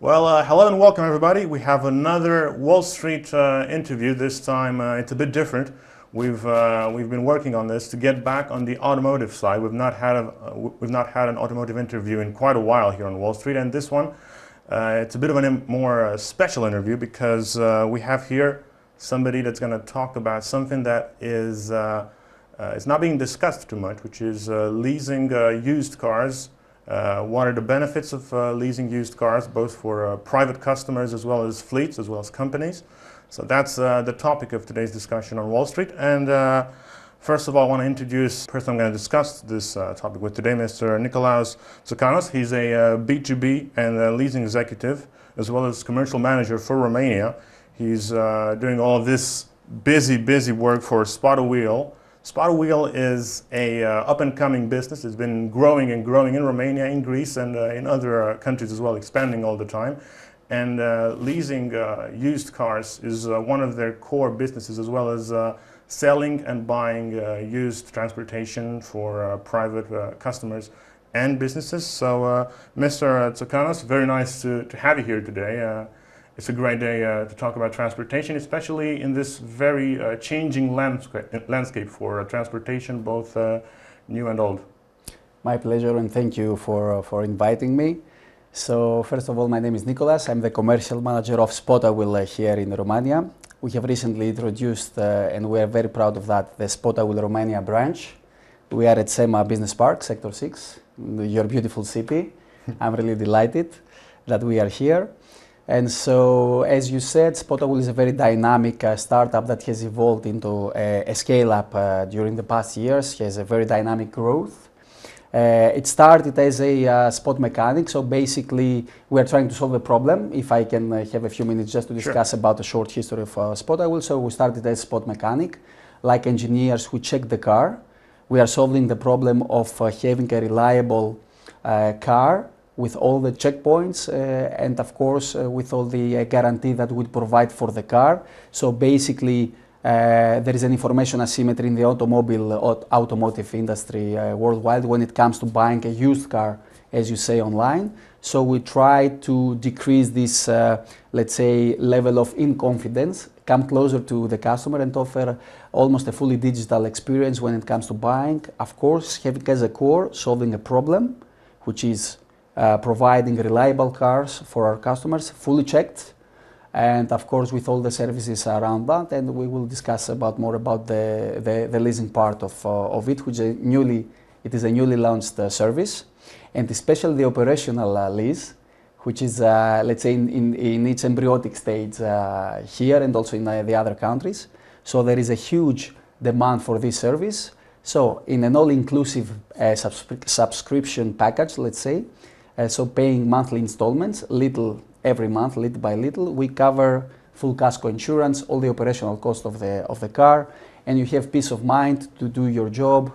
Well, hello and welcome everybody. We have another Wall Street interview. This time it's a bit different. We've been working on this to get back on the automotive side. We've not had an automotive interview in quite a while here on Wall Street, and this one it's a bit of a more special interview because we have here somebody that's going to talk about something that is not being discussed too much, which is leasing used cars. What are the benefits of leasing used cars, both for private customers as well as fleets, as well as companies? So that's the topic of today's discussion on Wall Street. And first of all, I want to introduce the person I'm going to discuss this topic with today, Mr. Nikolaos Tsokanos. He's a B2B and leasing executive, as well as commercial manager for Romania. He's doing all of this busy work for Spotawheel. Spotawheel is a up-and-coming business. It's been growing and growing in Romania, in Greece, and in other countries as well, expanding all the time. And leasing used cars is one of their core businesses, as well as selling and buying used transportation for private customers and businesses. So, Mr. Tsokanos, very nice to have you here today. It's a great day to talk about transportation, especially in this very changing landscape for transportation, both new and old. My pleasure, and thank you for inviting me. So first of all, my name is Nikolaos. I'm the commercial manager of Spotawheel here in Romania. We have recently introduced, and we are very proud of that, the Spotawheel Romania branch. We are at SEMA Business Park, Sector 6, your beautiful city. I'm really delighted that we are here. And so, as you said, Spotawheel is a very dynamic startup that has evolved into a scale-up during the past years, has a very dynamic growth. It started as a spot mechanic, so basically we are trying to solve a problem. If I can have a few minutes just to discuss about a short history of Spotawheel. So we started as spot mechanic, like engineers who check the car. We are solving the problem of having a reliable car with all the checkpoints and of course with all the guarantee that we provide for the car. So basically there is an information asymmetry in the automotive industry worldwide when it comes to buying a used car, as you say, online. So we try to decrease this, let's say, level of inconfidence, come closer to the customer and offer almost a fully digital experience when it comes to buying. Of course, having as a core, solving a problem, which is providing reliable cars for our customers, fully checked, and of course with all the services around that. And we will discuss more about the leasing part of it, which is a newly launched service, and especially the operational lease, which is let's say in its embryonic stage here and also in the other countries. So there is a huge demand for this service. So in an all-inclusive subscription package, let's say, so paying monthly installments, little every month, little by little, we cover full casco insurance, all the operational cost of the car, and you have peace of mind to do your job,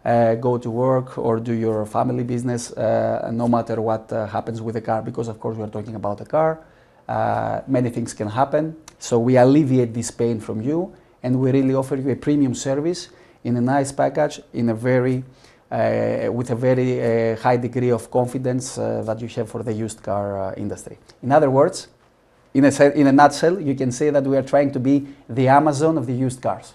go to work or do your family business, no matter what happens with the car, because of course we are talking about a car. Many things can happen, so we alleviate this pain from you, and we really offer you a premium service in a nice package, in a very with a very high degree of confidence that you have for the used car industry. In other words, in a nutshell, you can say that we are trying to be the Amazon of the used cars.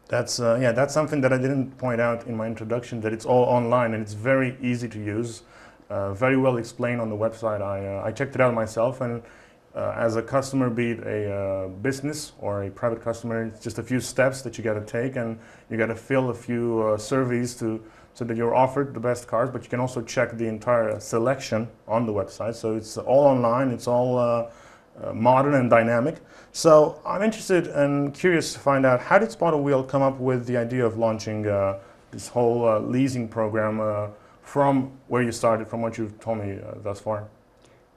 That's something that I didn't point out in my introduction, that it's all online and it's very easy to use, very well explained on the website. I checked it out myself, and as a customer, be it a business or a private customer, it's just a few steps that you got to take, and you got to fill a few surveys so that you're offered the best cars, but you can also check the entire selection on the website. So it's all online, it's all modern and dynamic. So I'm interested and curious to find out, how did Spotawheel come up with the idea of launching this whole leasing program from where you started, from what you've told me thus far?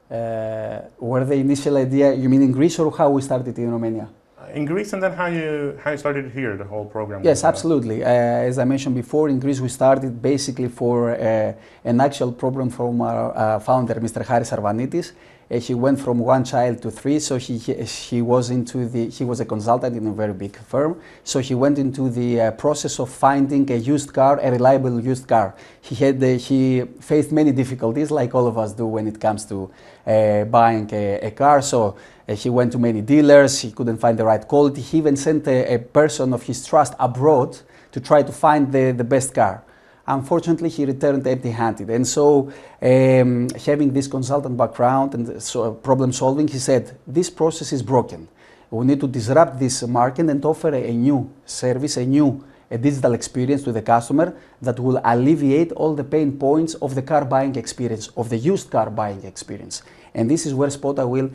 Where the initial idea, you mean in Greece, or how we started in Romania? In Greece, and then how you started here, the whole program? Yes, absolutely. As I mentioned before, in Greece we started basically for an actual problem from our founder, Mr. Haris Arvanitis, He went from one child to three, so he was a consultant in a very big firm. So he went into the process of finding a used car, a reliable used car. He faced many difficulties, like all of us do when it comes to buying a car. So he went to many dealers. He couldn't find the right quality. He even sent a person of his trust abroad to try to find the best car. Unfortunately, he returned empty-handed. And so, having this consultant background and so problem solving, he said, this process is broken. We need to disrupt this market and offer a new service, a digital experience to the customer that will alleviate all the pain points of the car buying experience, of the used car buying experience. And this is where Spotawheel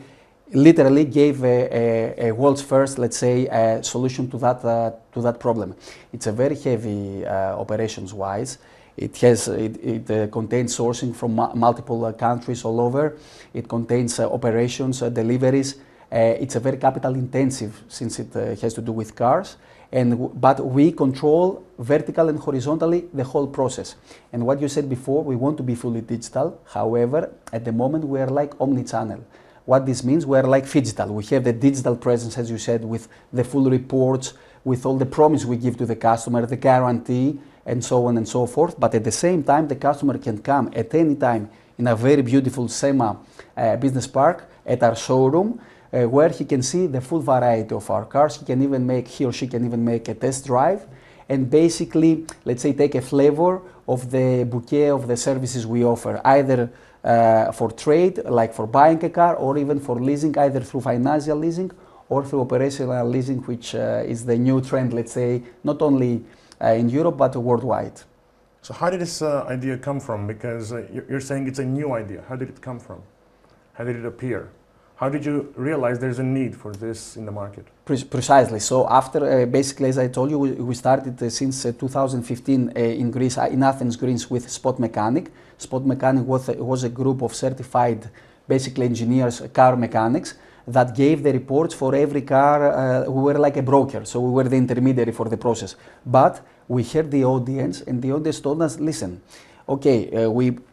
literally gave a world's first, let's say, solution to that problem. It's a very heavy operations-wise. It contains sourcing from multiple countries all over. It contains operations, deliveries. It's a very capital-intensive since it has to do with cars. But we control vertical and horizontally the whole process. And what you said before, we want to be fully digital. However, at the moment, we are like omni-channel. What this means, we are like phygital. We have the digital presence, as you said, with the full reports, with all the promise we give to the customer, the guarantee, and so on and so forth. But at the same time, the customer can come at any time in a very beautiful SEMA business park at our showroom, where he can see the full variety of our cars. He or she can even make a test drive and basically, let's say, take a flavor of the bouquet of the services we offer, either for trade, like for buying a car, or even for leasing, either through financial leasing or through operational leasing, which is the new trend, let's say, not only in Europe, but worldwide. So how did this idea come from? Because you're saying it's a new idea. How did it come from? How did it appear? How did you realize there's a need for this in the market? Precisely. So after, basically, as I told you, we started since 2015 in Greece, in Athens, Greece, with Spot Mechanic. Spot Mechanic was a group of certified, basically engineers, car mechanics, that gave the reports for every car. We were like a broker, so we were the intermediary for the process. But we heard the audience, and the audience told us, listen, okay,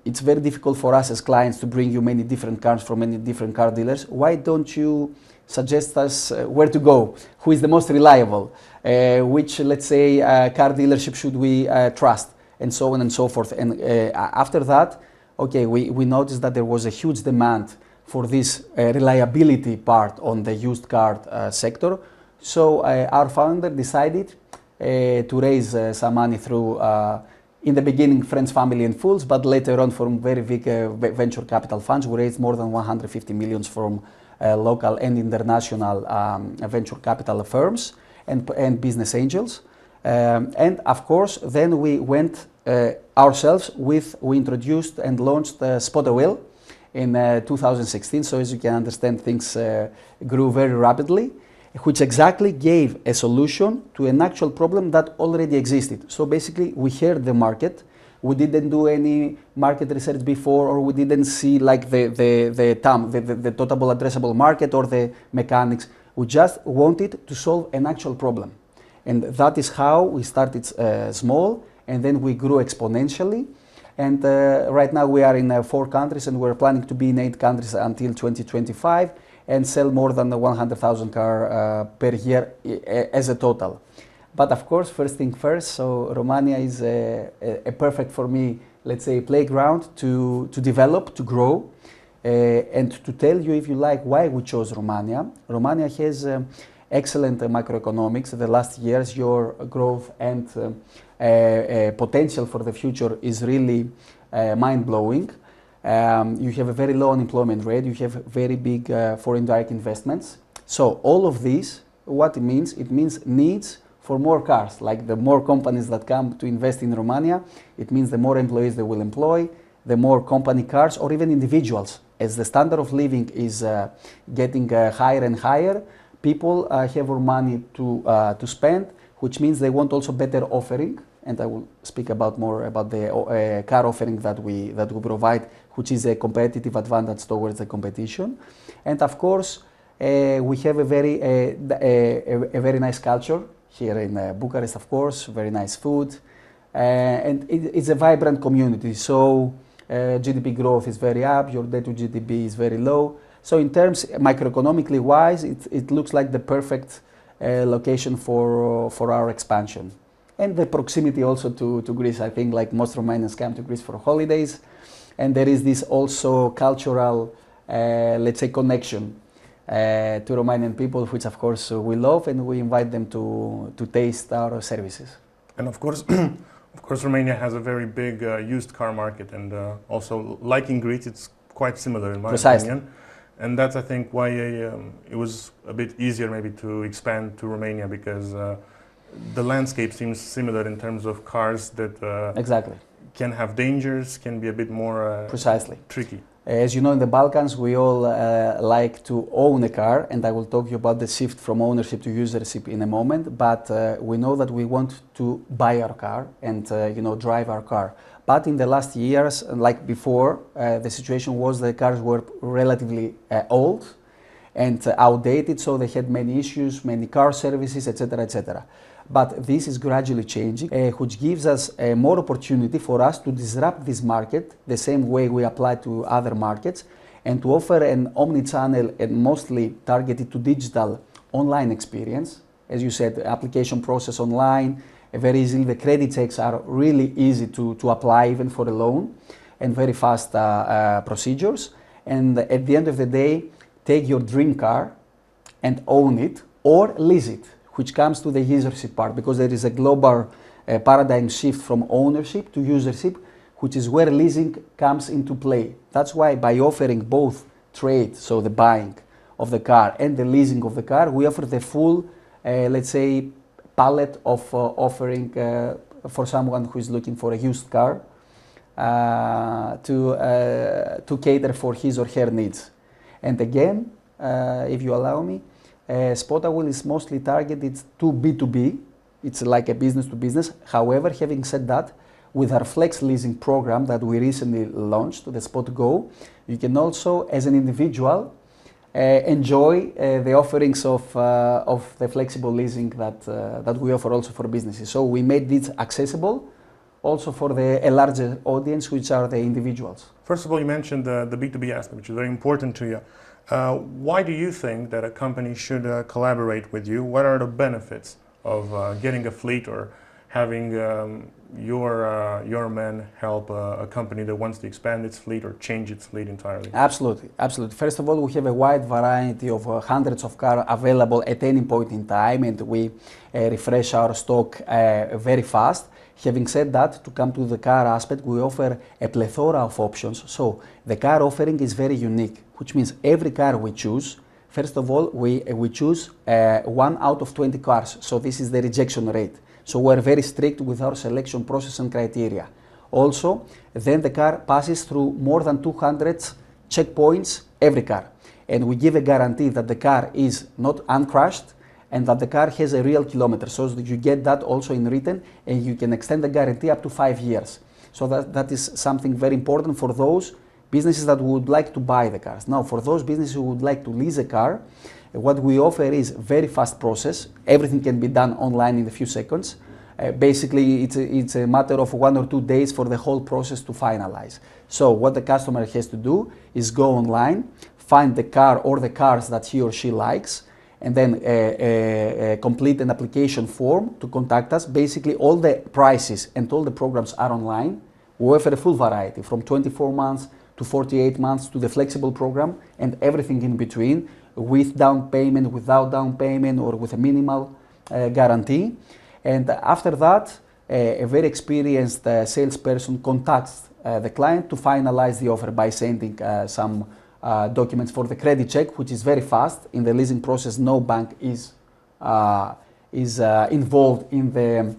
it's very difficult for us as clients to bring you many different cars from many different car dealers. Why don't you suggest us where to go? Who is the most reliable? Which, let's say, car dealership should we trust? And so on and so forth. And after that, okay, we noticed that there was a huge demand for this reliability part on the used car sector. So our founder decided to raise some money through in the beginning, friends, family, and fools, but later on from very big venture capital funds. We raised more than 150 millions from local and international venture capital firms and business angels. And of course, then we went ourselves we introduced and launched Spotawheel in 2016. So as you can understand, things grew very rapidly, which exactly gave a solution to an actual problem that already existed. So basically, we heard the market. We didn't do any market research before, or we didn't see like the TAM, the total addressable market or the mechanics. We just wanted to solve an actual problem. And that is how we started small, and then we grew exponentially. And right now we are in 4 countries, and we're planning to be in 8 countries until 2025. And sell more than 100,000 cars per year as a total. But of course, first thing first, so Romania is a perfect for me, let's say, playground to develop, to grow, and to tell you, if you like, why we chose Romania. Romania has excellent macroeconomics. The last years, your growth and potential for the future is really mind-blowing. You have a very low unemployment rate, you have very big foreign direct investments. So all of this, what it means needs for more cars. Like the more companies that come to invest in Romania, it means the more employees they will employ, the more company cars, or even individuals. As the standard of living is getting higher and higher, people have more money to spend, which means they want also better offering. And I will speak more about the car offering that we provide, which is a competitive advantage towards the competition. And of course, we have a very nice culture here in Bucharest. Of course, very nice food, and it's a vibrant community. So GDP growth is very up. Your debt to GDP is very low. So in terms macroeconomically wise, it looks like the perfect location for our expansion. And the proximity also to Greece. I think like most Romanians come to Greece for holidays. And there is this also cultural, let's say, connection to Romanian people, which of course we love, and we invite them to taste our services. And of course, Romania has a very big used car market, and also like in Greece, it's quite similar in my opinion. And that's, I think, why it was a bit easier maybe to expand to Romania, because the landscape seems similar in terms of cars that exactly can have dangers, can be a bit more tricky. As you know, in the Balkans, we all like to own a car, and I will talk to you about the shift from ownership to usership in a moment. But we know that we want to buy our car and drive our car. But in the last years, like before, the situation was the cars were relatively old and outdated, so they had many issues, many car services, etc., etc. But this is gradually changing, which gives us more opportunity for us to disrupt this market the same way we apply to other markets, and to offer an omni-channel and mostly targeted to digital online experience. As you said, application process online, very easily. The credit checks are really easy to apply even for a loan, and very fast procedures. And at the end of the day, take your dream car and own it or lease it, which comes to the usership part, because there is a global paradigm shift from ownership to usership, which is where leasing comes into play. That's why by offering both trade, so the buying of the car and the leasing of the car, we offer the full, let's say, palette of offering for someone who is looking for a used car to cater for his or her needs. And again, if you allow me, Spotawheel is mostly targeted to B2B. It's like a business to business. However, having said that, with our flex leasing program that we recently launched, the Spot Go, you can also, as an individual, enjoy the offerings of the flexible leasing that we offer also for businesses. So we made this accessible also for a larger audience, which are the individuals. First of all, you mentioned the B2B aspect, which is very important to you. Why do you think that a company should collaborate with you? What are the benefits of getting a fleet or having your men help a company that wants to expand its fleet or change its fleet entirely? Absolutely, absolutely. First of all, we have a wide variety of hundreds of cars available at any point in time, and we refresh our stock very fast. Having said that, to come to the car aspect, we offer a plethora of options. So the car offering is very unique, which means every car we choose, first of all, we choose 1 out of 20 cars. So this is the rejection rate. So we're very strict with our selection process and criteria. Also, then the car passes through more than 200 checkpoints, every car. And we give a guarantee that the car is not uncrashed and that the car has a real kilometer. So you get that also in written, and you can extend the guarantee up to 5 years. So that is something very important for those businesses that would like to buy the cars. Now, for those businesses who would like to lease a car, what we offer is very fast process. Everything can be done online in a few seconds. Basically, it's a matter of 1 or 2 days for the whole process to finalize. So what the customer has to do is go online, find the car or the cars that he or she likes, and then complete an application form to contact us. Basically, all the prices and all the programs are online. We offer a full variety from 24 months to 48 months to the flexible program and everything in between, with down payment, without down payment, or with a minimal guarantee. And after that, a very experienced salesperson contacts the client to finalize the offer by sending some documents for the credit check, which is very fast. In the leasing process, no bank is involved in the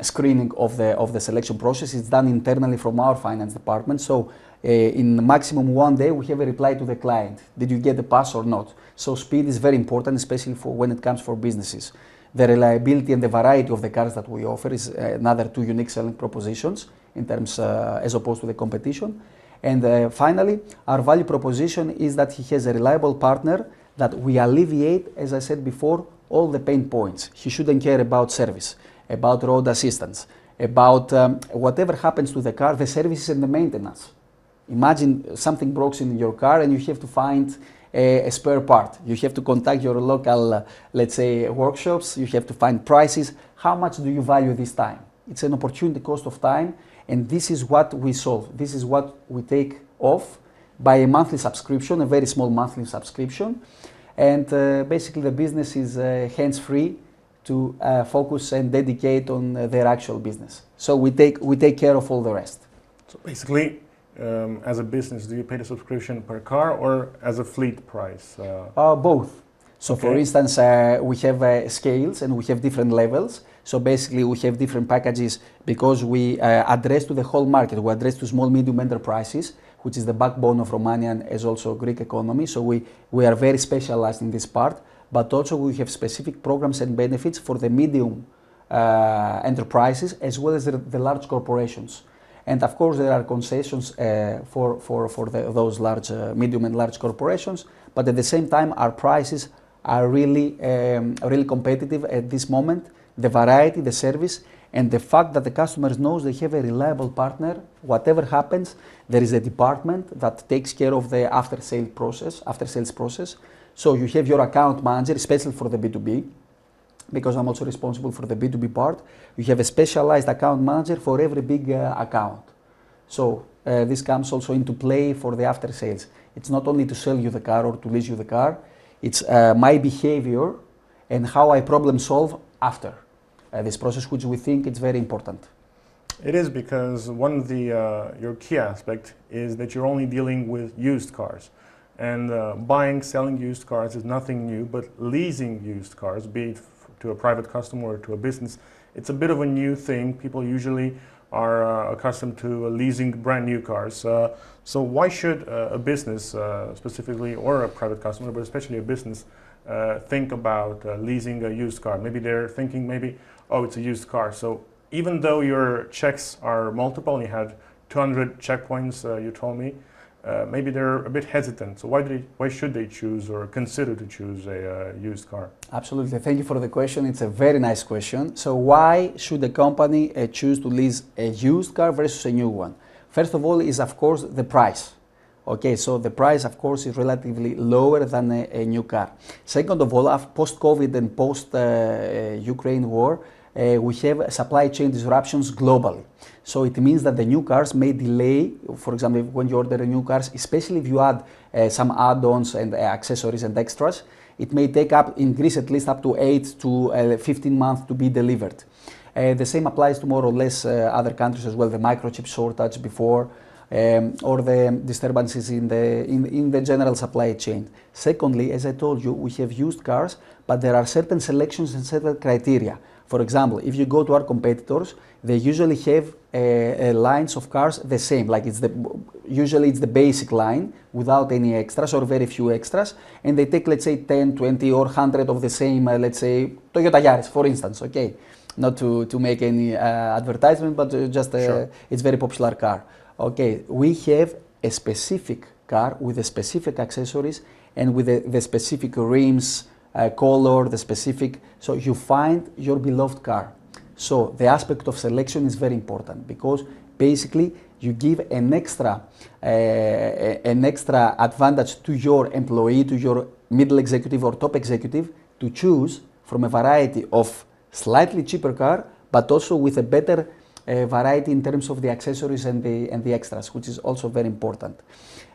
screening of the selection process. It's done internally from our finance department. So in maximum 1 day, we have a reply to the client. Did you get the pass or not? So speed is very important, especially for when it comes for businesses. The reliability and the variety of the cars that we offer is another 2 unique selling propositions in terms as opposed to the competition. And finally, our value proposition is that he has a reliable partner that we alleviate, as I said before, all the pain points. He shouldn't care about service, about road assistance, about whatever happens to the car, the services and the maintenance. Imagine something breaks in your car and you have to find a spare part. You have to contact your local, let's say, workshops. You have to find prices. How much do you value this time? It's an opportunity cost of time, and this is what we solve. This is what we take off by a monthly subscription, a very small monthly subscription. And basically the business is hands-free to focus and dedicate on their actual business. So we take care of all the rest. So basically, as a business, do you pay the subscription per car or as a fleet price? Both. So Okay. for instance, we have scales and we have different levels. So basically we have different packages because we address to the whole market. We address to small, medium enterprises, which is the backbone of Romanian as also Greek economy. So we are very specialized in this part, but also we have specific programs and benefits for the medium enterprises as well as the large corporations. And of course there are concessions for those large, medium and large corporations, but at the same time our prices are really competitive at this moment. The variety, the service, and the fact that the customers knows they have a reliable partner. Whatever happens, there is a department that takes care of the after-sales process. So you have your account manager, especially for the B2B, because I'm also responsible for the B2B part. You have a specialized account manager for every big account. So this comes also into play for the after-sales. It's not only to sell you the car or to lease you the car, it's my behavior and how I problem solve after this process, which we think it's very important. It is, because one of your key aspect is that you're only dealing with used cars. And buying, selling used cars is nothing new, but leasing used cars, be it to a private customer or to a business, it's a bit of a new thing. People usually are accustomed to leasing brand new cars. So why should a business specifically, or a private customer, but especially a business, think about leasing a used car? Maybe they're thinking oh, it's a used car. So even though your checks are multiple, and you had 200 checkpoints, you told me, maybe they're a bit hesitant. So why should they choose or consider to choose a used car? Absolutely. Thank you for the question. It's a very nice question. So why should a company choose to lease a used car versus a new one? First of all is, of course, the price. Okay, so the price, of course, is relatively lower than a new car. Second of all, post-COVID and post-Ukraine war, we have supply chain disruptions globally. So it means that the new cars may delay, for example, when you order a new car, especially if you add some add-ons and accessories and extras, it may take in Greece at least up to 8 to 15 months to be delivered. The same applies to more or less other countries as well, the microchip shortage before, or the disturbances in the general supply chain. Secondly, as I told you, we have used cars, but there are certain selections and certain criteria. For example, if you go to our competitors, they usually have lines of cars the same, like usually it's the basic line without any extras or very few extras, and they take, let's say, 10, 20 or 100 of the same, let's say, Toyota Yaris, for instance, okay? Not to make any advertisement, but just Sure. it's very popular car. Okay, we have a specific car with the specific accessories and with the specific rims, color, the specific, so you find your beloved car. So the aspect of selection is very important because basically you give an extra advantage to your employee, to your middle executive or top executive to choose from a variety of slightly cheaper car, but also with a better variety in terms of the accessories and the extras, which is also very important.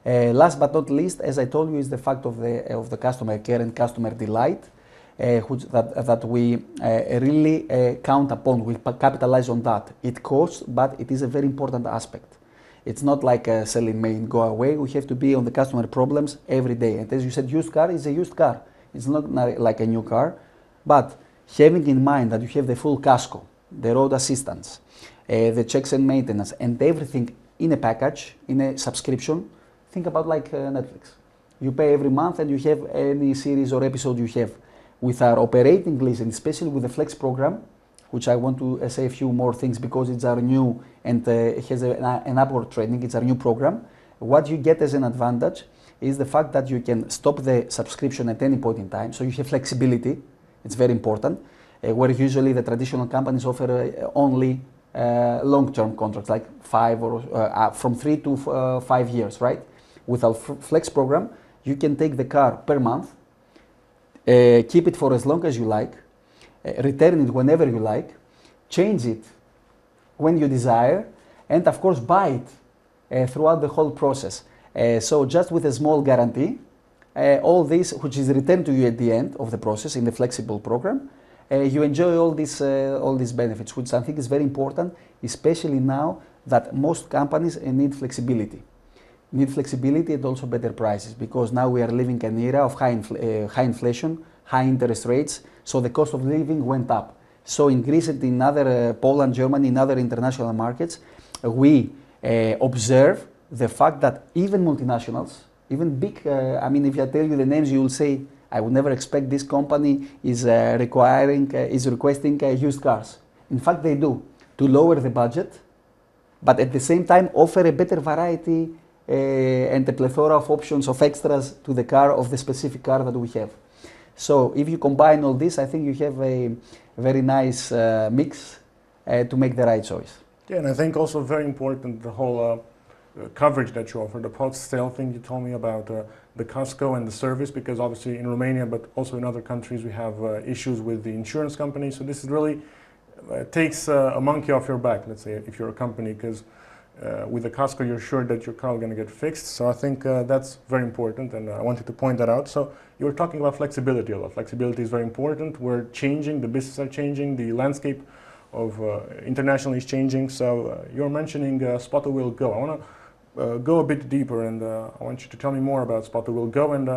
Last but not least, as I told you, is the fact of the customer care and customer delight, that we really count upon. We capitalize on that. It costs, but it is a very important aspect. It's not like selling may go away. We have to be on the customer problems every day. And as you said, used car is a used car. It's not like a new car, but having in mind that you have the full casco, the road assistance, the checks and maintenance, and everything in a package, in a subscription. Think about like Netflix. You pay every month and you have any series or episode you have. With our operating lease, and especially with the Flex program, which I want to say a few more things because it's our new and has an upward trending, it's our new program. What you get as an advantage is the fact that you can stop the subscription at any point in time, so you have flexibility. It's very important, where usually the traditional companies offer only long-term contracts, like from 3 to 5 years, right? With our flex program, you can take the car per month, keep it for as long as you like, return it whenever you like, change it when you desire, and of course buy it throughout the whole process. So just with a small guarantee, all this, which is returned to you at the end of the process in the flexible program, you enjoy all these benefits, which I think is very important, especially now that most companies need flexibility. Need flexibility and also better prices, because now we are living an era of high inflation, high interest rates, so the cost of living went up. So in Greece and in other Poland, Germany, in other international markets, we observe the fact that even multinationals, even big, I mean, if I tell you the names, you will say, I would never expect this company is requesting used cars. In fact, they do, to lower the budget, but at the same time offer a better variety and a plethora of options of extras to the car, of the specific car that we have. So if you combine all this, I think you have a very nice mix to make the right choice. Yeah, and I think also very important the whole coverage that you offer, the post-sale thing you told me about, the Costco and the service, because obviously in Romania, but also in other countries, we have issues with the insurance company. So this is really takes a monkey off your back, let's say, if you're a company, because with the Costco, you're sure that your car is going to get fixed. So I think that's very important, and I wanted to point that out. So you were talking about flexibility a lot. Flexibility is very important. We're changing, the businesses are changing, the landscape of internationally is changing. So you're mentioning Spotawheel Go. I want to go a bit deeper, and I want you to tell me more about Spotawheel Go and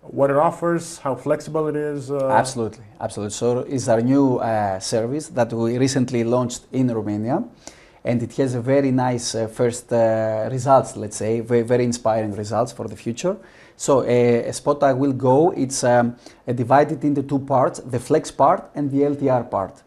what it offers, how flexible it is. Absolutely, absolutely. So it's our new service that we recently launched in Romania, and it has a very nice first results, let's say, very, very inspiring results for the future. So Spotawheel Go, it's divided into two parts, the flex part and the LTR part.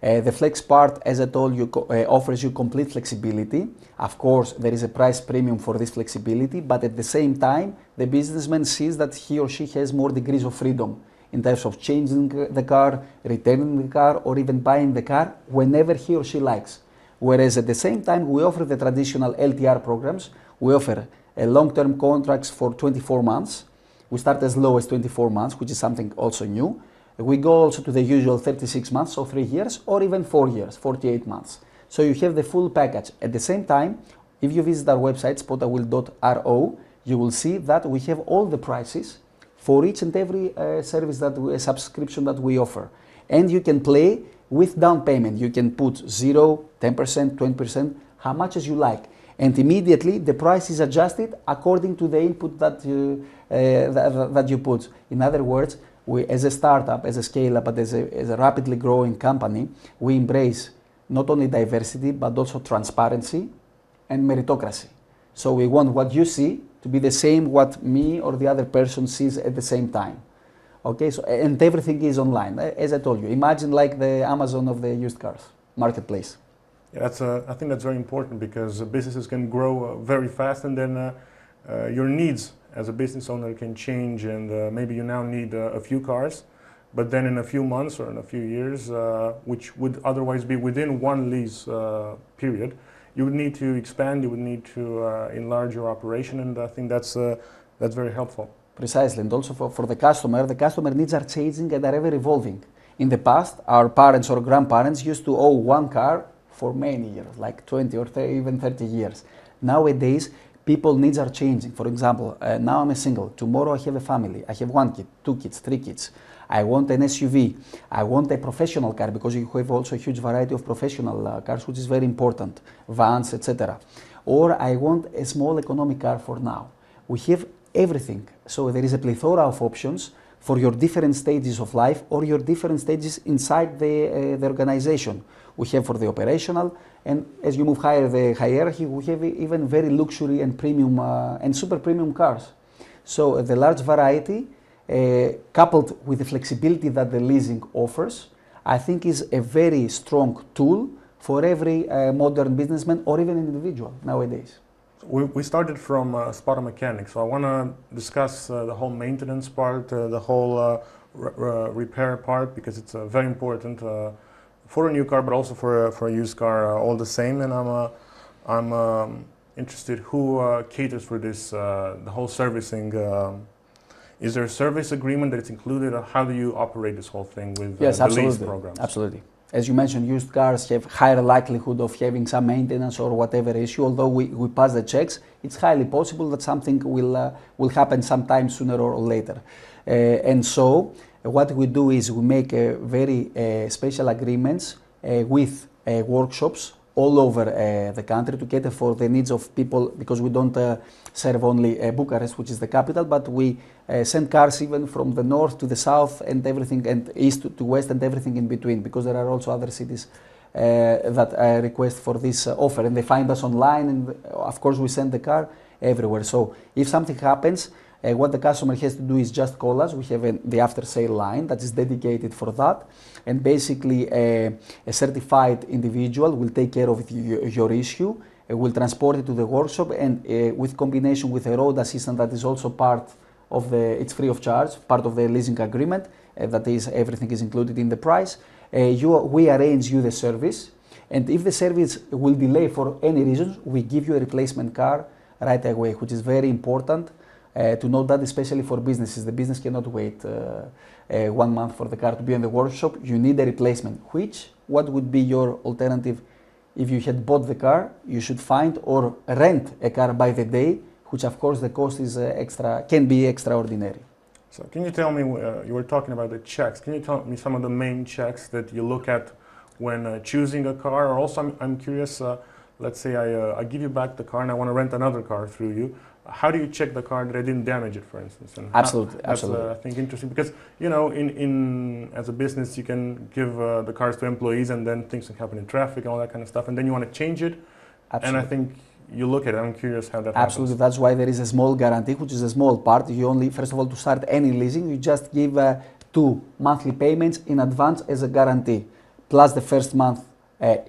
The flex part, as I told you, offers you complete flexibility. Of course, there is a price premium for this flexibility, but at the same time, the businessman sees that he or she has more degrees of freedom in terms of changing the car, returning the car, or even buying the car whenever he or she likes. Whereas at the same time, we offer the traditional LTR programs. We offer long-term contracts for 24 months. We start as low as 24 months, which is something also new. We go also to the usual 36 months, so 3 years, or even 4 years, 48 months. So you have the full package. At the same time, if you visit our website, spotawheel.ro, you will see that we have all the prices for each and every subscription that we offer. And you can play with down payment. You can put 0, 10%, 20%, how much as you like. And immediately the price is adjusted according to the input that you put. In other words, we, as a startup, as a scale-up, but as a rapidly growing company, we embrace not only diversity, but also transparency and meritocracy. So we want what you see to be the same what me or the other person sees at the same time. Okay, so, and everything is online. As I told you, imagine like the Amazon of the used cars marketplace. Yeah, I think that's very important, because businesses can grow very fast, and then your needs as a business owner can change, and maybe you now need a few cars, but then in a few months or in a few years, which would otherwise be within one lease period, you would need to expand, you would need to enlarge your operation, and I think that's very helpful. Precisely, and also for the customer needs are changing and are ever evolving. In the past, our parents or grandparents used to own one car for many years, like 20 or 30, even 30 years. Nowadays, people's needs are changing. For example, now I'm a single. Tomorrow I have a family. I have 1 kid, 2 kids, 3 kids. I want an SUV. I want a professional car, because you have also a huge variety of professional cars, which is very important, vans, etc. Or I want a small economic car for now. We have everything. So there is a plethora of options for your different stages of life or your different stages inside the organization. We have for the operational, and as you move higher the hierarchy, we have even very luxury and premium and super premium cars. So the large variety, coupled with the flexibility that the leasing offers, I think is a very strong tool for every modern businessman or even individual nowadays. We started from Spot Mechanics, so I want to discuss the whole maintenance part, the whole repair part, because it's very important for a new car, but also for a used car, all the same. And I'm interested who caters for this, the whole servicing. Is there a service agreement that it's included, or how do you operate this whole thing with Yes, the lease absolutely. programs? Absolutely. As you mentioned, used cars have higher likelihood of having some maintenance or whatever issue. Although we pass the checks, it's highly possible that something will happen sometime sooner or later. And so what we do is we make very special agreements with workshops all over the country to cater for the needs of people, because we don't serve only Bucharest, which is the capital, but we send cars even from the north to the south and everything, and east to west and everything in between, because there are also other cities that request for this offer, and they find us online, and of course we send the car everywhere. So if something happens, what the customer has to do is just call us. We have the after sale line that is dedicated for that, and basically a certified individual will take care of your issue, will transport it to the workshop, and with combination with a road assistant that is also part of it's free of charge, part of the leasing agreement, that is, everything is included in the price. We arrange you the service, and if the service will delay for any reasons, we give you a replacement car right away, which is very important. To know that, especially for businesses. The business cannot wait 1 month for the car to be in the workshop. You need a replacement. What would be your alternative? If you had bought the car, you should find or rent a car by the day, which of course the cost is can be extraordinary. So can you tell me, you were talking about the checks, can you tell me some of the main checks that you look at when choosing a car? Or also I'm curious, let's say I give you back the car and I want to rent another car through you. How do you check the car that I didn't damage it, for instance? And Absolutely, that's, absolutely. I think interesting, because in as a business you can give the cars to employees, and then things can happen in traffic and all that kind of stuff, and then you want to change it. Absolutely. And I think you look at it. I'm curious how that Absolutely, happens. that's why there is a small guarantee, which is a small part. You only, first of all, to start any leasing, you just give 2 monthly payments in advance as a guarantee, plus the first month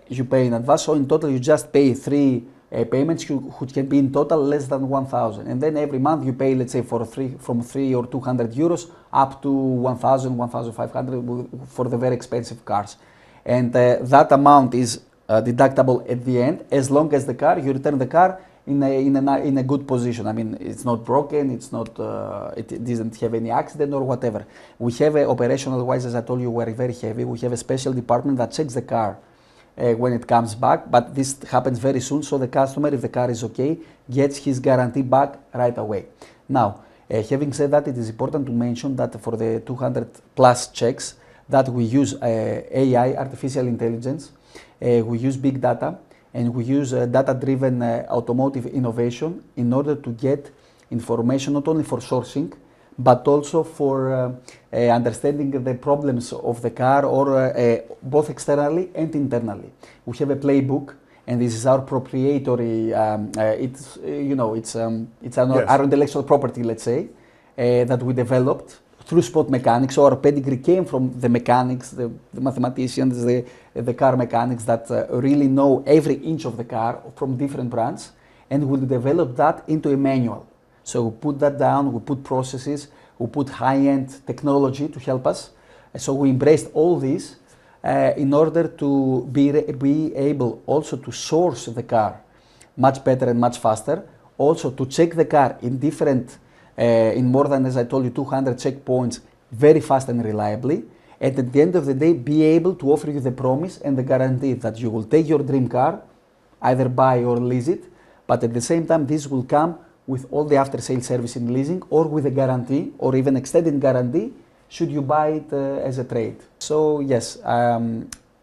you pay in advance. So in total, you just pay 3 payments, which can be in total less than 1,000. And then every month you pay, let's say, from 3 or 200 euros up to 1,000, 1,500 for the very expensive cars. And that amount is deductible at the end, as long as you return the car in a good position. I mean, it's not broken, it doesn't have any accident or whatever. We have operational wise, as I told you, we're very heavy. We have a special department that checks the car when it comes back, but this happens very soon, so the customer, if the car is okay, gets his guarantee back right away. Now, having said that, it is important to mention that for the 200 plus checks that we use AI, artificial intelligence, we use big data, and we use data-driven automotive innovation in order to get information not only for sourcing, but also for understanding the problems of the car, or both externally and internally. We have a playbook, and this is our proprietary. It's our intellectual property, let's say, that we developed through Spot mechanics. So our pedigree came from the mechanics, the mathematicians, the car mechanics that really know every inch of the car from different brands, and we developed that into a manual. So we put that down, we put processes, we put high-end technology to help us. So we embraced all this in order to be able also to source the car much better and much faster, also to check the car in more than, as I told you, 200 checkpoints very fast and reliably, and at the end of the day be able to offer you the promise and the guarantee that you will take your dream car, either buy or lease it, but at the same time this will come with all the after-sale service in leasing, or with a guarantee, or even extended guarantee, should you buy it as a trade. So yes,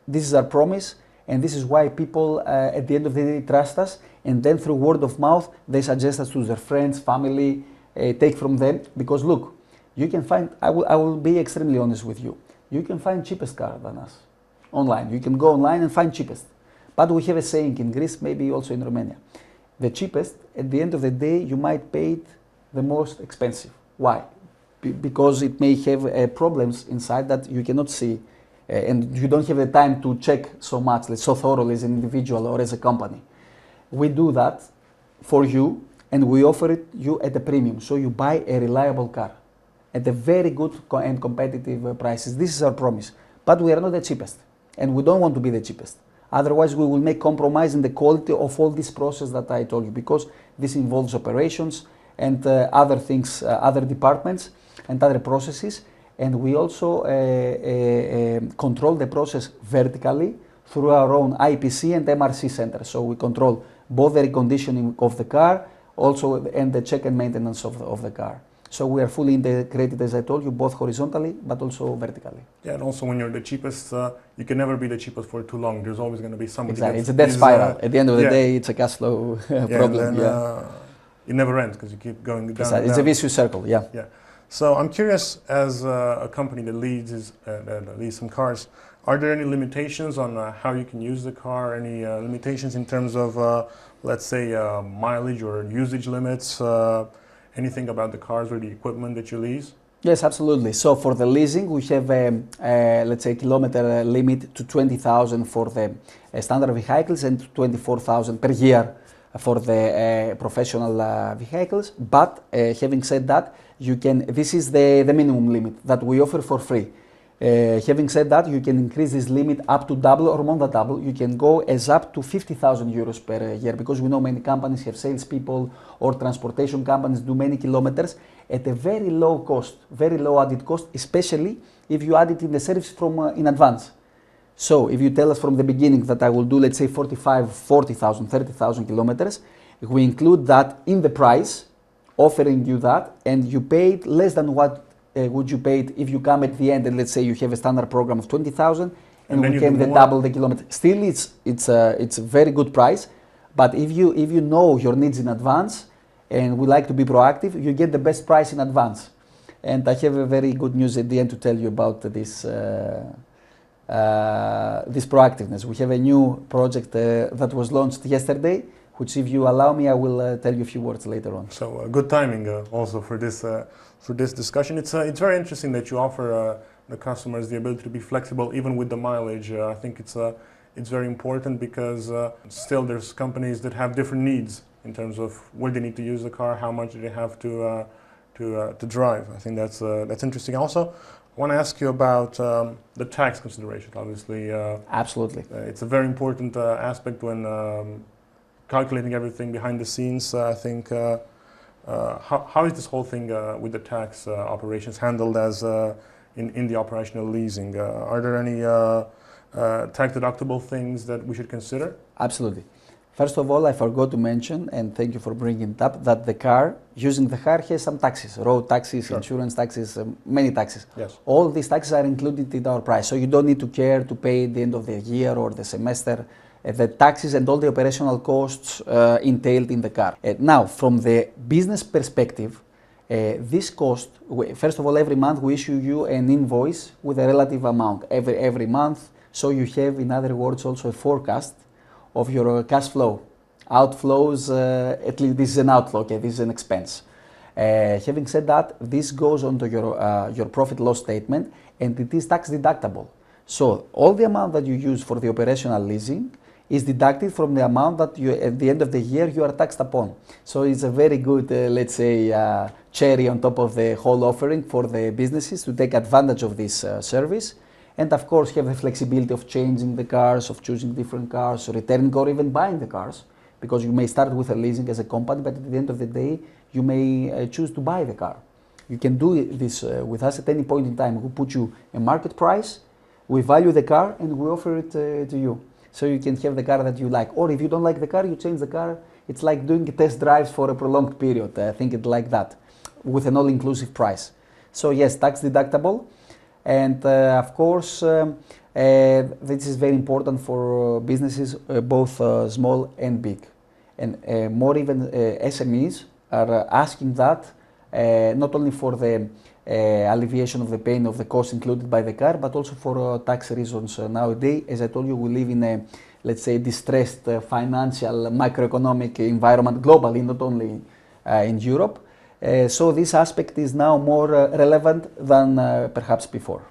this is our promise, and this is why people at the end of the day trust us, and then through word of mouth they suggest us to their friends, family, take from them, because look, you can find, I will be extremely honest with you, you can find cheapest car than us online. You can go online and find cheapest. But we have a saying in Greece, maybe also in Romania, the cheapest, at the end of the day, you might pay it the most expensive. Why? Because it may have problems inside that you cannot see, and you don't have the time to check so much, so thoroughly as an individual or as a company. We do that for you, and we offer it you at a premium. So you buy a reliable car at a very good and competitive prices. This is our promise. But we are not the cheapest. and we don't want to be the cheapest. Otherwise, we will make compromise in the quality of all this process that I told you, because this involves operations and other things, other departments and other processes. And we also control the process vertically through our own IPC and MRC center. So we control both the reconditioning of the car, also and the check and maintenance of the car. So we are fully integrated, as I told you, both horizontally but also vertically. Yeah, and also when you're the cheapest, you can never be the cheapest for too long. There's always going to be somebody. Exactly, it's a death spiral. At the end of the day, it's a cash flow problem. And then, it never ends because you keep going down. Exactly. It's a vicious circle. Yeah. Yeah. So I'm curious, as a company that leads some cars, are there any limitations on how you can use the car? Any limitations in terms of, let's say, mileage or usage limits? Anything about the cars or the equipment that you lease? Yes, absolutely. So for the leasing, we have let's say kilometer limit to 20,000 for the standard vehicles and 24,000 per year for the professional vehicles. But having said that, you can. This is the minimum limit that we offer for free. Having said that, you can increase this limit up to double or more than double. You can go as up to 50,000 euros per year, because we know many companies have salespeople or transportation companies do many kilometers at a very low cost, very low added cost, especially if you add it in the service from in advance. So if you tell us from the beginning that I will do, let's say 45, 40,000, 30,000 kilometers, we include that in the price, offering you that, and you pay it less than what would you pay it if you come at the end and let's say you have a standard program of 20,000 and we came the double the kilometer. Still, it's a very good price, but if you know your needs in advance and we like to be proactive, you get the best price in advance. And I have a very good news at the end to tell you about this this proactiveness. We have a new project that was launched yesterday, which, if you allow me, I will tell you a few words later on. So good timing also for this discussion. It's very interesting that you offer the customers the ability to be flexible even with the mileage. I think it's very important because still there's companies that have different needs in terms of where they need to use the car, how much they have to drive. I think that's interesting. Also, I want to ask you about the tax consideration. Obviously, absolutely, it's a very important aspect when calculating everything behind the scenes. I think how is this whole thing with the tax operations handled as in the operational leasing? Are there any tax deductible things that we should consider? Absolutely. First of all, I forgot to mention, and thank you for bringing it up, that the car, using the car, has some taxes, road taxes, sure, insurance taxes, many taxes. Yes. All these taxes are included in our price, so you don't need to care to pay at the end of the year or the semester. The taxes and all the operational costs entailed in the car. Now, from the business perspective, this cost, first of all, every month we issue you an invoice with a relative amount every month, so you have, in other words, also a forecast of your cash flow. Outflows, at least this is an outflow, okay, this is an expense. Having said that, this goes onto your profit loss statement and it is tax deductible. So all the amount that you use for the operational leasing is deducted from the amount that you, at the end of the year, you are taxed upon. So it's a very good, let's say, cherry on top of the whole offering for the businesses to take advantage of this service. And of course, have the flexibility of changing the cars, of choosing different cars, returning or even buying the cars, because you may start with a leasing as a company, but at the end of the day, you may choose to buy the car. You can do this with us at any point in time. We put you a market price, we value the car, and we offer it to you. So you can have the car that you like. Or if you don't like the car, you change the car. It's like doing test drives for a prolonged period. I think it's like that, with an all-inclusive price. So yes, tax deductible. And of course, this is very important for businesses, both small and big. And more even SMEs are asking that, not only for the alleviation of the pain of the cost included by the car, but also for tax reasons. Nowadays, as I told you, we live in a, let's say, distressed financial, macroeconomic environment globally, not only in Europe. So this aspect is now more relevant than perhaps before.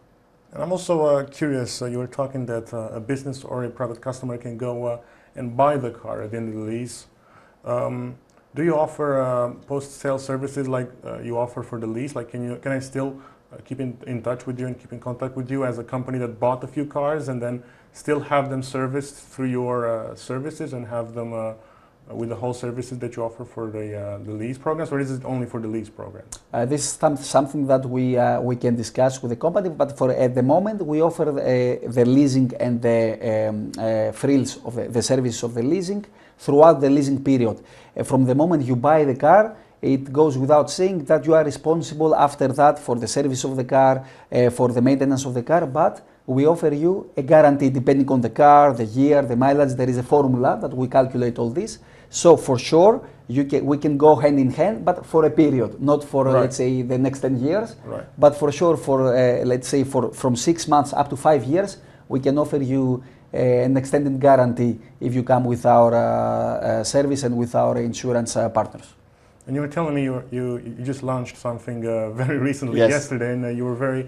And I'm also curious, you were talking that a business or a private customer can go and buy the car at the end of the lease. Do you offer post-sale services like you offer for the lease? Like, can I still keep in touch with you and keep in contact with you as a company that bought a few cars and then still have them serviced through your services and have them with the whole services that you offer for the lease programs, or is it only for the lease programs? This is something that we can discuss with the company, but for at the moment we offer the leasing and the frills of the service of the leasing throughout the leasing period. From the moment you buy the car, it goes without saying that you are responsible after that for the service of the car, for the maintenance of the car, but we offer you a guarantee depending on the car, the year, the mileage. There is a formula that we calculate all this. So for sure, we can go hand in hand, but for a period, not for Right. let's say the next 10 years, Right. but for sure for let's say from 6 months up to 5 years, we can offer you an extended guarantee if you come with our service and with our insurance partners. And you were telling me you just launched something very recently, Yes. yesterday, and you were very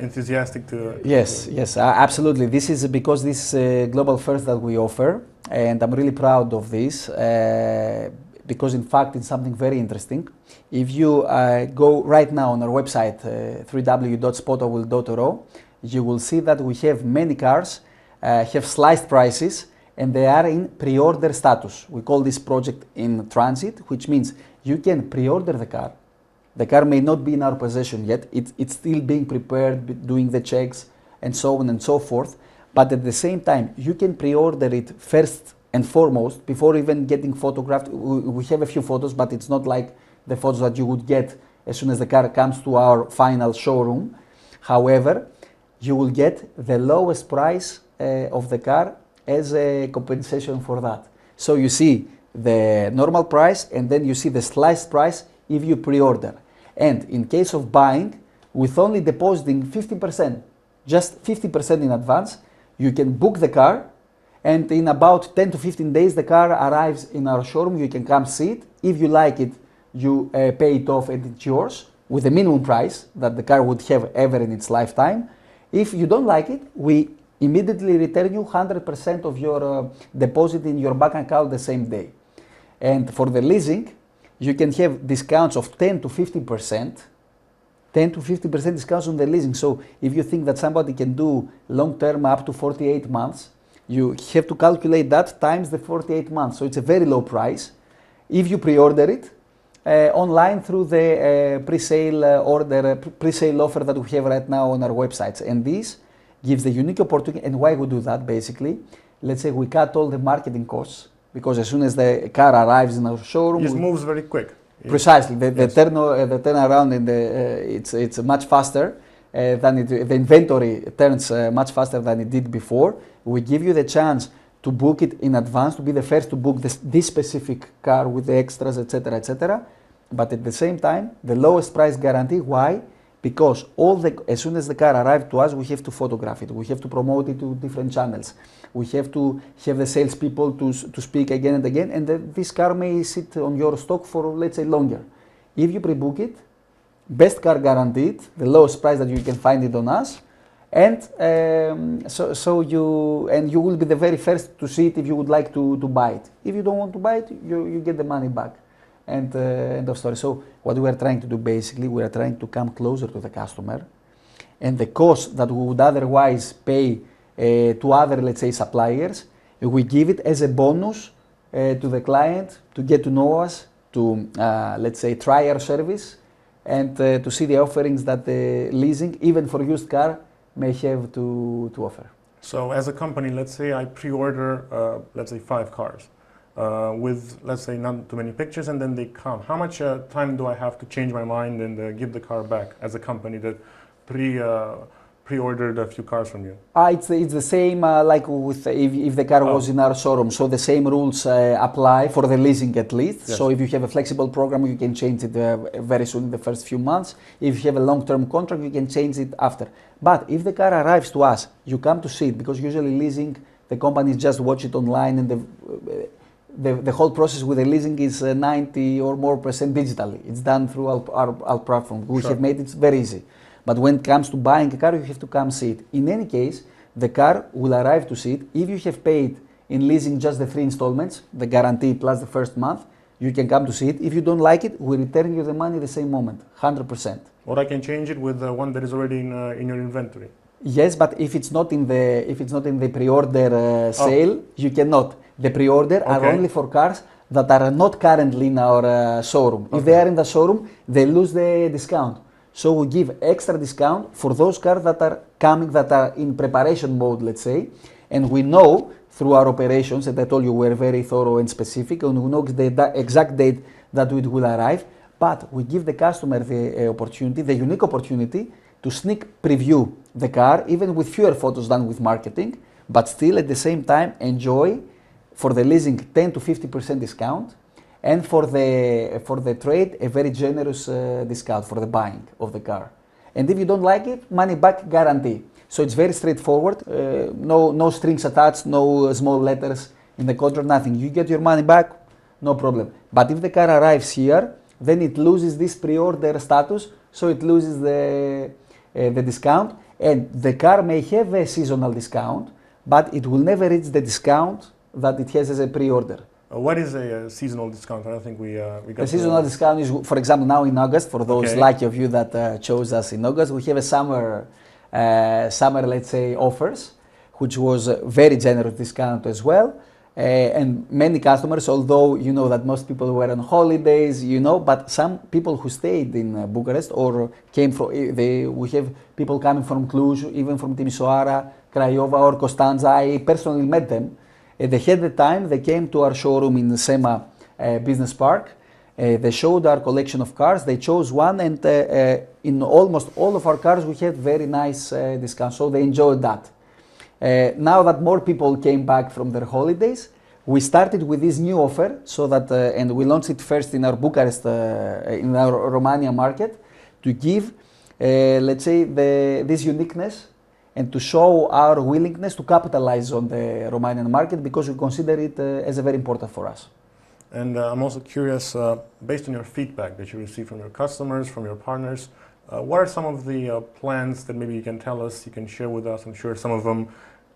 enthusiastic to... Yes, absolutely. This is because this is a global first that we offer, and I'm really proud of this because in fact it's something very interesting. If you go right now on our website, www.spotawheel.ro, you will see that we have many cars, have sliced prices, and they are in pre-order status. We call this project in transit, which means you can pre-order the car. The car may not be in our possession yet, it's still being prepared, doing the checks and so on and so forth, but at the same time you can pre-order it first and foremost before even getting photographed. We have a few photos, but it's not like the photos that you would get as soon as the car comes to our final showroom. However, you will get the lowest price of the car as a compensation for that. So you see the normal price and then you see the sliced price if you pre-order. And in case of buying, with only depositing 50%, just 50% in advance, you can book the car, and in about 10 to 15 days the car arrives in our showroom. You can come see it. If you like it, you pay it off and it's yours with the minimum price that the car would have ever in its lifetime. If you don't like it, we immediately return you 100% of your deposit in your bank account the same day. And for the leasing, you can have discounts of 10 to 15%, 10 to 50% discounts on the leasing. So if you think that somebody can do long term up to 48 months, you have to calculate that times the 48 months. So it's a very low price. If you pre-order it online through the pre-sale offer that we have right now on our websites. And this gives the unique opportunity. And why we do that basically, let's say we cut all the marketing costs, because as soon as the car arrives in our showroom, It moves very quick. Precisely, the Yes. turnaround and it's much faster than the inventory turns much faster than it did before. We give you the chance to book it in advance, to be the first to book this specific car with the extras, etc., etc. But at the same time, the lowest price guarantee. Why? Because as soon as the car arrives to us, we have to photograph it. We have to promote it to different channels. We have to have the salespeople to speak again and again, and this car may sit on your stock for, let's say, longer. If you pre-book it, best car guaranteed, the lowest price that you can find it on us, and you will be the very first to see it if you would like to buy it. If you don't want to buy it, you get the money back. And end of story. So what we are trying to do basically, we are trying to come closer to the customer, and the cost that we would otherwise pay to other, let's say, suppliers, we give it as a bonus to the client to get to know us, to let's say try our service, and to see the offerings that the leasing, even for used car, may have to offer. So as a company, let's say I pre-order, let's say 5 cars. With, let's say, not too many pictures, and then they come. How much time do I have to change my mind and give the car back as a company that pre-ordered a few cars from you? It's the same like with if the car was in our showroom. So the same rules apply for the leasing at least. Yes. So if you have a flexible program, you can change it very soon in the first few months. If you have a long-term contract, you can change it after. But if the car arrives to us, you come to see it, because usually leasing, the companies just watch it online, and the whole process with the leasing is 90% or more digitally. It's done through our platform. We have made it very easy. But when it comes to buying a car, you have to come see it. In any case, the car will arrive to see it. If you have paid in leasing just the 3 installments, the guarantee plus the first month, you can come to see it. If you don't like it, we return you the money the same moment, 100%. Or I can change it with the one that is already in your inventory. Yes, but if it's not in the pre-order sale, you cannot. The pre-order are only for cars that are not currently in our showroom. If they are in the showroom, they lose the discount. So we give extra discount for those cars that are coming, that are in preparation mode, let's say, and we know through our operations, and I told you we're very thorough and specific, and we know the exact date that it will arrive, but we give the customer the opportunity, the unique opportunity, to sneak preview the car, even with fewer photos than with marketing, but still at the same time enjoy for the leasing 10 to 50% discount, and for the trade a very generous discount for the buying of the car. And if you don't like it, money back guarantee. So it's very straightforward, no strings attached, no small letters in the contract, nothing. You get your money back, no problem. But if the car arrives here, then it loses this pre-order status, so it loses the discount, and the car may have a seasonal discount, but it will never reach the discount that it has as a pre-order. What is a seasonal discount? I don't think we got the seasonal discount is, for example, now in August, for those lucky of you that chose us in August, we have a summer, let's say, offers, which was a very generous discount as well. And many customers, although you know that most people were on holidays, you know, but some people who stayed in Bucharest or came from, we have people coming from Cluj, even from Timisoara, Craiova or Constanța. I personally met them. They had the time, they came to our showroom in the SEMA Business Park. They showed our collection of cars, they chose one, and in almost all of our cars we had very nice discounts, so they enjoyed that. Now that more people came back from their holidays, we started with this new offer, so that and we launched it first in our Bucharest, in our Romania market, to give, let's say, this uniqueness and to show our willingness to capitalize on the Romanian market, because we consider it as very important for us. And I'm also curious, based on your feedback that you receive from your customers, from your partners, what are some of the plans that maybe you can tell us, you can share with us? I'm sure some of them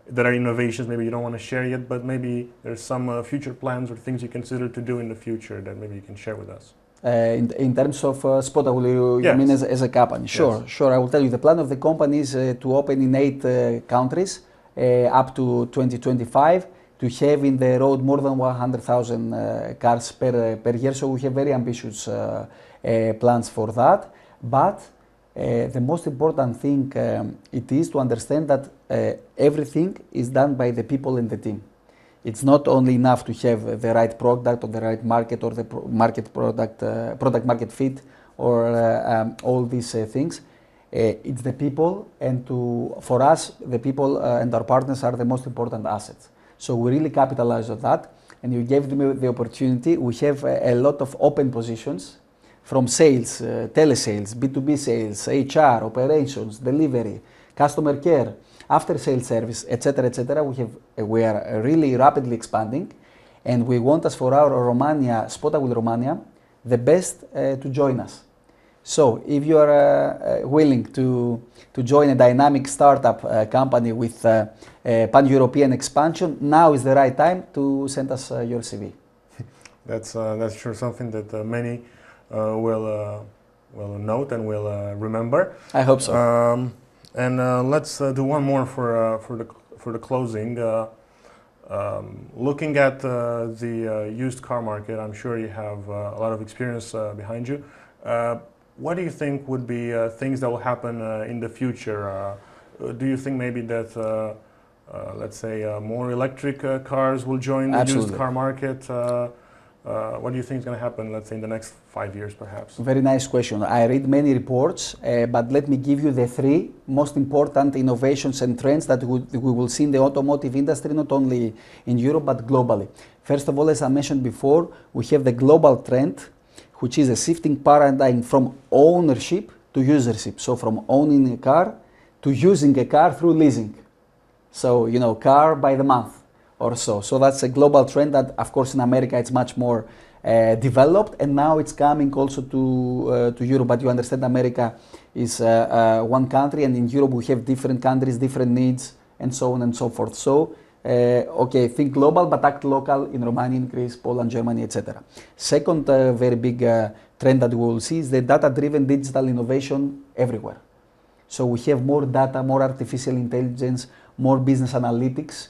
that are innovations, maybe you don't want to share yet, but maybe there's some future plans or things you consider to do in the future that maybe you can share with us. In terms of Spotawheel, you mean as a company? Sure, yes. Sure. I will tell you, the plan of the company is to open in 8 countries up to 2025, to have in the road more than 100,000 cars per year. So we have very ambitious plans for that. But the most important thing it is to understand that everything is done by the people in the team. It's not only enough to have the right product or the right market or the product market fit or all these things. It's the people, and for us, the people and our partners are the most important assets. So we really capitalize on that, and you gave them the opportunity. We have a lot of open positions from sales, telesales, B2B sales, HR, operations, delivery, customer care, after sales service, etc., etc. We are really rapidly expanding, and we want us for our Romania, Spotawheel Romania, the best to join us. So if you are willing to join a dynamic startup company with pan-European expansion, now is the right time to send us your CV. That's sure something that many will note and will remember. I hope so. And let's do one more for the closing. Looking at the used car market, I'm sure you have a lot of experience behind you. What do you think would be things that will happen in the future? Do you think maybe that, let's say, more electric cars will join the used car market? What do you think is going to happen, let's say, in the next 5 years, perhaps? Very nice question. I read many reports, but let me give you the 3 most important innovations and trends that we will see in the automotive industry, not only in Europe, but globally. First of all, as I mentioned before, we have the global trend, which is a shifting paradigm from ownership to usership. So from owning a car to using a car through leasing. So, you know, car by the month or so. So that's a global trend that, of course, in America it's much more developed, and now it's coming also to Europe. But you understand, America is one country, and in Europe we have different countries, different needs, and so on and so forth. So, okay, think global but act local in Romania, in Greece, Poland, Germany, etc. Second very big trend that we will see is the data-driven digital innovation everywhere. So we have more data, more artificial intelligence, more business analytics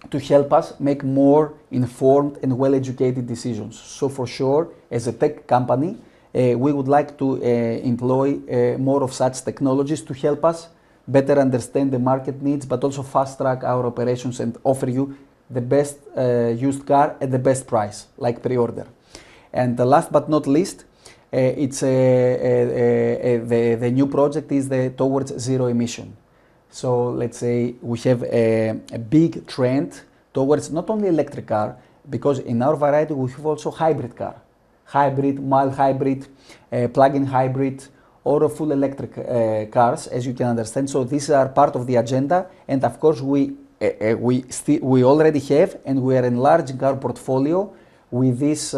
to help us make more informed and well-educated decisions. So for sure, as a tech company, we would like to employ more of such technologies to help us better understand the market needs, but also fast-track our operations and offer you the best used car at the best price, like pre-order. And last but not least, it's the new project is towards zero emission. So let's say we have a big trend towards not only electric car, because in our variety we have also hybrid car, hybrid, mild hybrid, plug-in hybrid, or full electric cars, as you can understand. So these are part of the agenda, and of course we already have, and we are enlarging our portfolio with this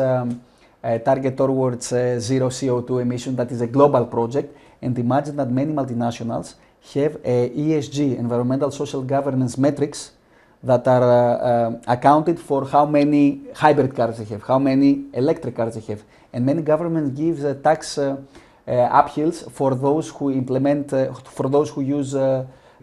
target towards zero CO2 emission. That is a global project, and imagine that many multinationals have ESG, environmental social governance metrics, that are accounted for how many hybrid cars they have, how many electric cars they have, and many governments give tax uphills for those who implement, for those who use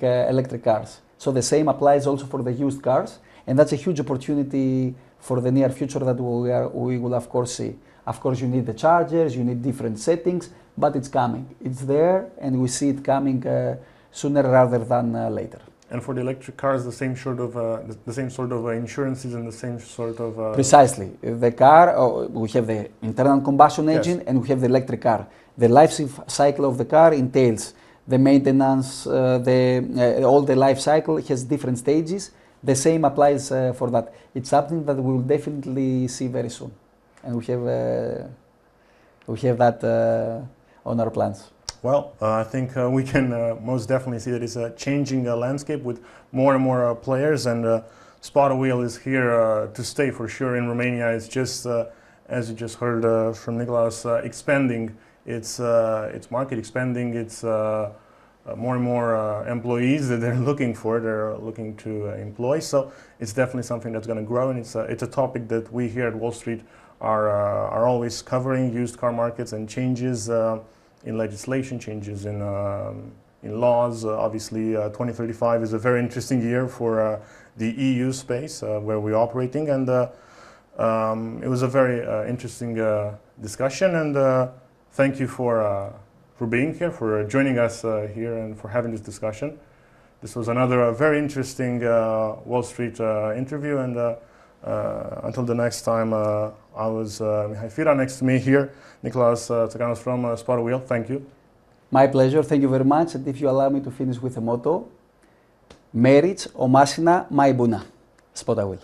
electric cars. So the same applies also for the used cars, and that's a huge opportunity for the near future that we will of course see. Of course you need the chargers, you need different settings, but it's coming. It's there, and we see it coming sooner rather than later. And for the electric cars, the same sort of insurances and the same sort of precisely. The car, we have the internal combustion engine, and we have the electric car. The life cycle of the car entails the maintenance, all the life cycle has different stages. The same applies for that. It's something that we will definitely see very soon, and we have that on our plans. Well, I think we can most definitely see that it's a changing landscape with more and more players, and Spotawheel is here to stay for sure in Romania. It's just, as you just heard from Nikolaos, expanding its market, expanding its more and more employees that they're looking for, they're looking to employ. So it's definitely something that's going to grow, and it's a topic that we here at Wall Street are always covering: used car markets and changes in legislation, changes in laws. Obviously, 2035 is a very interesting year for the EU space where we're operating, and it was a very interesting discussion. And thank you for being here, for joining us here, and for having this discussion. This was another very interesting Wall Street interview, and until the next time, I was Mihai Fira, next to me here, Nikolaos Tsokanos from Spotawheel. Thank you. My pleasure, thank you very much. And if you allow me to finish with a motto, Merits, Omasina, Mai Buna, Spotawheel.